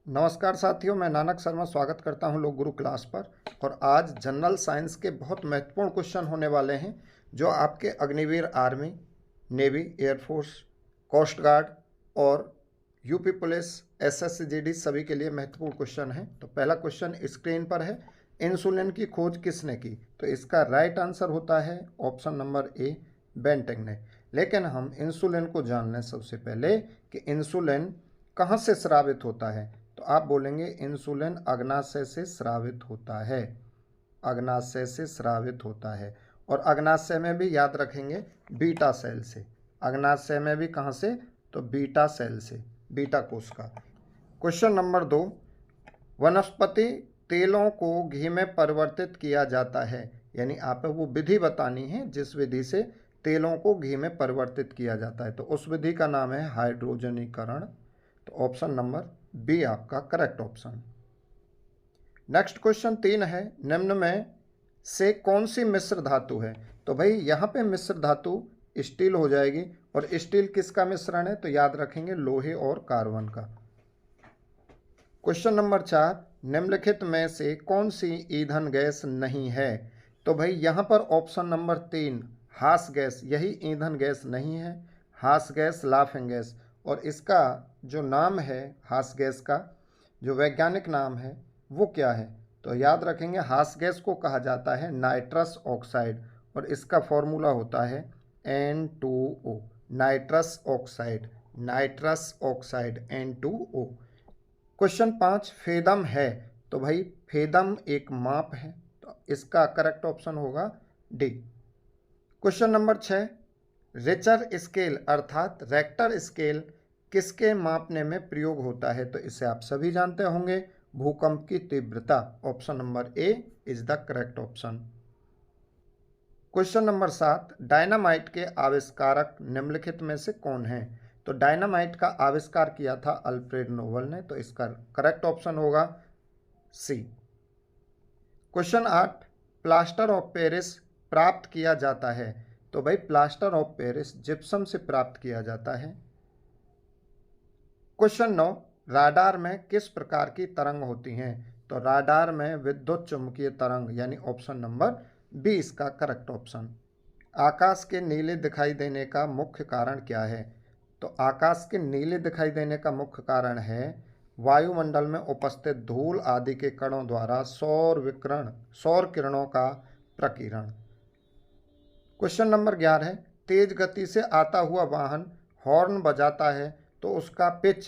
नमस्कार साथियों, मैं नानक शर्मा स्वागत करता हूं लोक गुरु क्लास पर। और आज जनरल साइंस के बहुत महत्वपूर्ण क्वेश्चन होने वाले हैं जो आपके Agniveer army, navy, air force, coast guard और यूपी पुलिस, एसएससी सभी के लिए महत्वपूर्ण क्वेश्चन हैं। तो पहला क्वेश्चन स्क्रीन पर है, इंसुलिन की खोज किसने की? तो इसका राइट आंसर होता है ऑप्शन नंबर ए, बेंटिंग ने। लेकिन हम इंसुलिन को जान लें सबसे पहले कि इंसुलिन कहाँ से स्रावित होता है। तो आप बोलेंगे इंसुलिन अग्नाशय से स्रावित होता है, अग्नाशय से स्रावित होता है। और अग्नाशय में भी याद रखेंगे बीटा सेल से। अग्नाशय में भी कहाँ से? तो बीटा सेल से, बीटा कोश का। क्वेश्चन नंबर 2, वनस्पति तेलों को घी में परिवर्तित किया जाता है, यानी आप वो विधि बतानी है जिस विधि से तेलों को घी में परिवर्तित किया जाता है। तो उस विधि का नाम है हाइड्रोजनीकरण। तो ऑप्शन नंबर बी आपका करेक्ट ऑप्शन। नेक्स्ट क्वेश्चन 3 है, निम्न में से कौन सी मिश्र धातु है? तो भाई यहाँ पे मिश्र धातु स्टील हो जाएगी। और स्टील किसका मिश्रण है? तो याद रखेंगे लोहे और कार्बन का। क्वेश्चन नंबर 4, निम्नलिखित में से कौन सी ईंधन गैस नहीं है? तो भाई यहाँ पर ऑप्शन नंबर 3 हास गैस, यही ईंधन गैस नहीं है। हास गैस लाफिंग गैस। और इसका जो नाम है हास गैस का, जो वैज्ञानिक नाम है वो क्या है? तो याद रखेंगे हास गैस को कहा जाता है नाइट्रस ऑक्साइड। और इसका फॉर्मूला होता है N2O, nitrous oxide, nitrous oxide N2O। Question 5, फेदम है। तो भाई फेदम एक माप है, तो इसका करेक्ट ऑप्शन होगा D. Question number 6, Richter scale अर्थात रेक्टर स्केल किसके मापने में प्रयोग होता है? तो इसे आप सभी जानते होंगे, भूकंप की तीव्रता। Option number A is the correct option. Question number 7, dynamite के आविष्कारक निम्नलिखित में से कौन है? तो डायनामाइट का आविष्कार किया था अल्फ्रेड नोबल ने। तो इसका करेक्ट ऑप्शन होगा सी। क्वेश्चन 8, प्लास्टर ऑफ पेरिस प्राप्त किया जाता है। तो भाई प्लास्टर ऑफ पेरिस जिप्सम से प्राप्त किया जाता है। क्वेश्चन 9, राडार में किस प्रकार की तरंग होती हैं? तो राडार में विद्युत चुंबकीय तरंग, यानी ऑप्शन नंबर बी इसका करेक्ट ऑप्शन। आकाश के नीले दिखाई देने का मुख्य कारण क्या है? तो आकाश के नीले दिखाई देने का मुख्य कारण है वायुमंडल में उपस्थित धूल आदि के कणों द्वारा सौर विकिरण, सौर किरणों का प्रकीर्णन। क्वेश्चन नंबर 11 है, तेज गति से आता हुआ वाहन हॉर्न बजाता है तो उसका पिच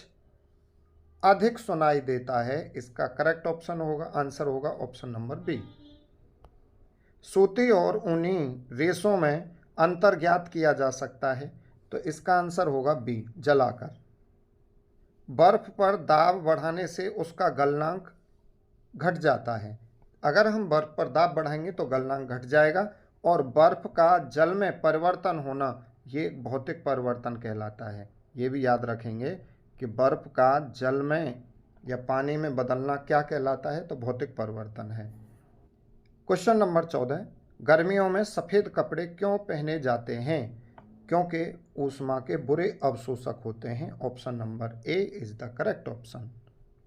अधिक सुनाई देता है। इसका करेक्ट ऑप्शन होगा, आंसर होगा ऑप्शन नंबर बी। सूती और ऊनी रेशों में अंतर ज्ञात किया जा सकता है। तो इसका आंसर होगा बी, जलाकर। बर्फ पर दाब बढ़ाने से उसका गलनांक घट जाता है। अगर हम बर्फ पर दाब बढ़ाएंगे तो गलनांक घट जाएगा। और बर्फ का जल में परिवर्तन होना ये भौतिक परिवर्तन कहलाता है। ये भी याद रखेंगे कि बर्फ का जल में या पानी में बदलना क्या कहलाता है? तो भौतिक परिवर्तन है। क्वेश्चन नंबर 14, गर्मियों में सफ़ेद कपड़े क्यों पहने जाते हैं? क्योंकि ऊष्मा के बुरे अवशोषक होते हैं। Option number A is the correct option.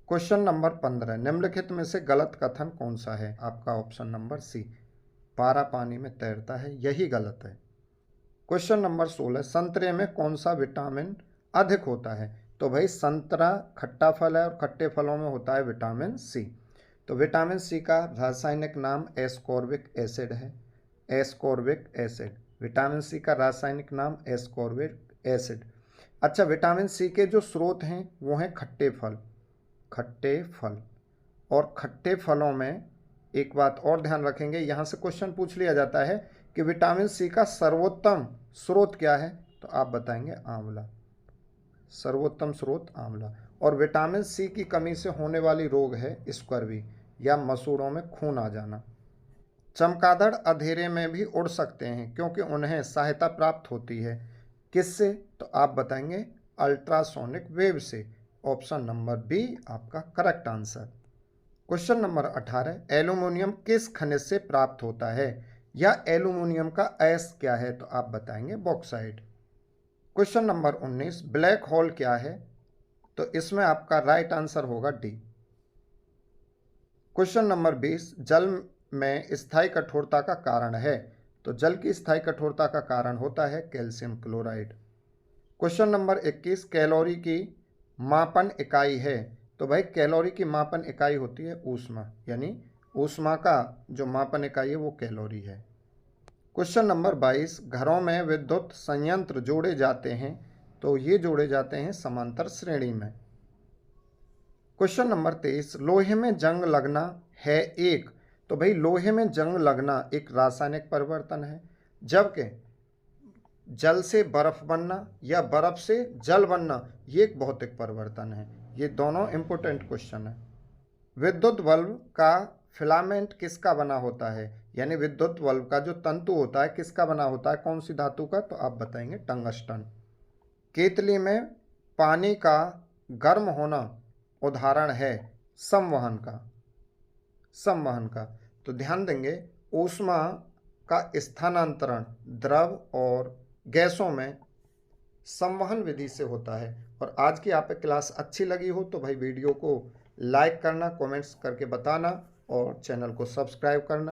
Question number 15, निम्नलिखित में से गलत कथन कौन सा है? आपका ऑप्शन नंबर सी, पारा पानी में तैरता है, यही गलत है। क्वेश्चन नंबर 16, संतरे में कौन सा विटामिन अधिक होता है? तो भाई संतरा खट्टा फल है और खट्टे फलों में होता है विटामिन सी। तो विटामिन सी का रासायनिक नाम एस्कॉर्बिक एसिड है, एस्कॉर्बिक एसिड। विटामिन सी का रासायनिक नाम एस्कॉर्बिक एसिड। अच्छा, विटामिन सी के जो स्रोत हैं वो हैं खट्टे फल, खट्टे फल। और खट्टे फलों में एक बात और ध्यान रखेंगे, यहाँ से क्वेश्चन पूछ लिया जाता है कि विटामिन सी का सर्वोत्तम स्रोत क्या है? तो आप बताएंगे आंवला, सर्वोत्तम स्रोत आंवला। और विटामिन सी की कमी से होने वाली रोग है स्कर्वी, या मसूड़ों में खून आ जाना। चमगादड़ अंधेरे में भी उड़ सकते हैं क्योंकि उन्हें सहायता प्राप्त होती है, किससे? तो आप बताएंगे अल्ट्रासोनिक वेव से। ऑप्शन नंबर बी आपका correct answer. Question number 18, aluminium किस खनिज से प्राप्त होता है? या एल्यूमिनियम का अयस्क क्या है? तो आप बताएंगे bauxite. Question number 19, black hole क्या है? तो इसमें आपका राइट आंसर होगा डी। क्वेश्चन नंबर 20, जल में स्थायी कठोरता का कारण है। तो जल की स्थायी कठोरता का कारण होता है calcium chloride. Question number 21, calorie की मापन इकाई है। तो भाई कैलोरी की मापन इकाई होती है ऊष्मा, यानी ऊष्मा का जो मापन इकाई है वो कैलोरी है। क्वेश्चन नंबर 22, घरों में विद्युत संयंत्र जोड़े जाते हैं। तो ये जोड़े जाते हैं समांतर श्रेणी में। क्वेश्चन नंबर 23, लोहे में जंग लगना है एक। तो भाई लोहे में जंग लगना एक रासायनिक परिवर्तन है, जबकि जल से बर्फ बनना या बर्फ से जल बनना ये एक भौतिक परिवर्तन है। ये दोनों इंपॉर्टेंट क्वेश्चन है। विद्युत बल्ब का फिलामेंट किसका बना होता है, यानी विद्युत बल्ब का जो तंतु होता है किसका बना होता है, कौन सी धातु का, तो आप बताएंगे टंगस्टन। केतली में पानी का गर्म होना उदाहरण है संवहन का। संवहन का तो ध्यान देंगे ऊष्मा का स्थानांतरण द्रव और गैसों में संवहन विधि से होता है। और आज की आप क्लास अच्छी लगी हो तो भाई वीडियो को लाइक करना, कमेंट्स करके बताना और चैनल को सब्सक्राइब करना।